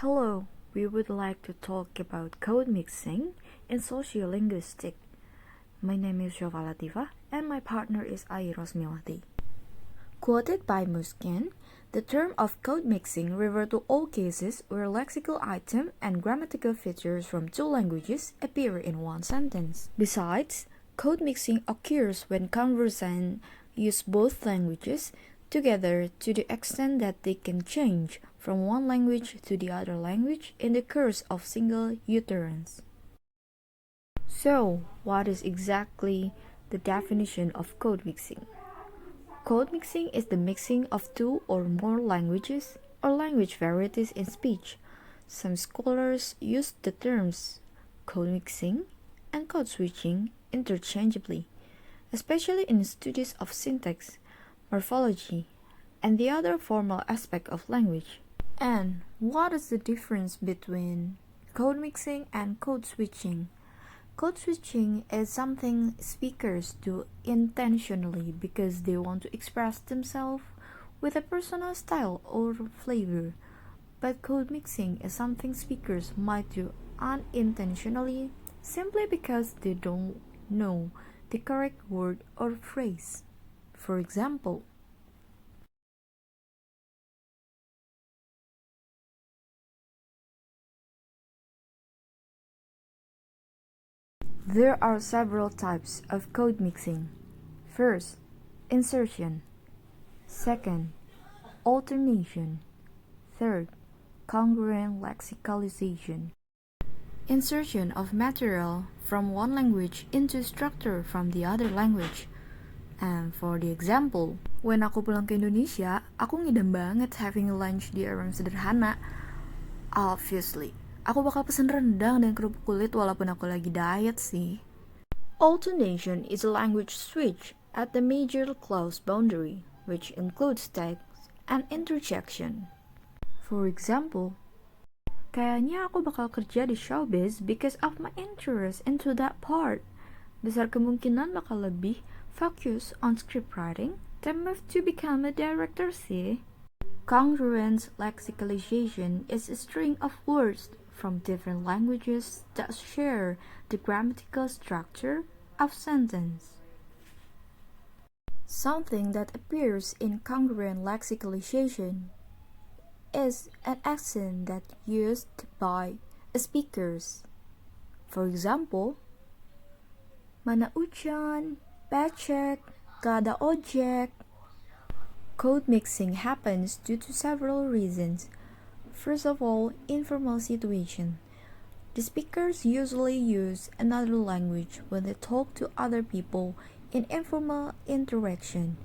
Hello, we would like to talk about code mixing in sociolinguistic. My name is Shofa Latifah and my partner is Rosmiwati. Quoted by Muskin, the term of code mixing refers to all cases where lexical item and grammatical features from two languages appear in one sentence. Besides, code mixing occurs when conversants use both languages together to the extent that they can change from one language to the other language in the course of single utterance. So, what is exactly the definition of code mixing? Code mixing is the mixing of two or more languages or language varieties in speech. Some scholars use the terms code mixing and code switching interchangeably, especially in studies of syntax, morphology, and the other formal aspect of language. And what is the difference between code mixing and code switching? Code switching is something speakers do intentionally because they want to express themselves with a personal style or flavor. But code mixing is something speakers might do unintentionally simply because they don't know the correct word or phrase. For example, there are several types of code mixing. First, insertion. Second, alternation. Third, congruent lexicalization. Insertion of material from one language into structure from the other language. And for the example, when aku pulang ke Indonesia, aku ngidam banget having lunch di a room sederhana. Obviously, aku bakal pesen rendang dan kerupuk kulit walaupun aku lagi diet sih. Alternation is a language switch at the major clause boundary, which includes text and interjection. For example, kayaknya aku bakal kerja di showbiz because of my interest into that part. Besar kemungkinan bakal lebih focus on script writing than move to become a director sih. Congruent lexicalization is a string of words from different languages that share the grammatical structure of sentence. Something that appears in congruent lexicalization is an accent that used by speakers. For example, mana hujan, becek, gak ada ojek. Code mixing happens due to several reasons. First of all, informal situation. The speakers usually use another language when they talk to other people in informal interaction.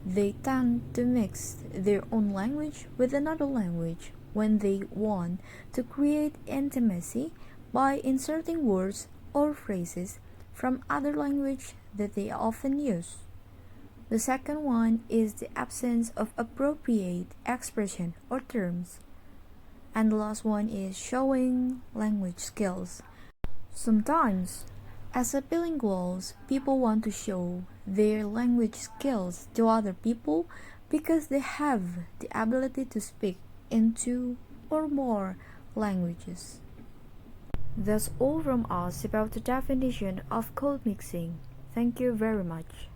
They tend to mix their own language with another language when they want to create intimacy by inserting words or phrases from other language that they often use. The second one is the absence of appropriate expression or terms. And the last one is showing language skills. Sometimes, as a bilinguals, people want to show their language skills to other people because they have the ability to speak in two or more languages. That's all from us about the definition of code mixing. Thank you very much.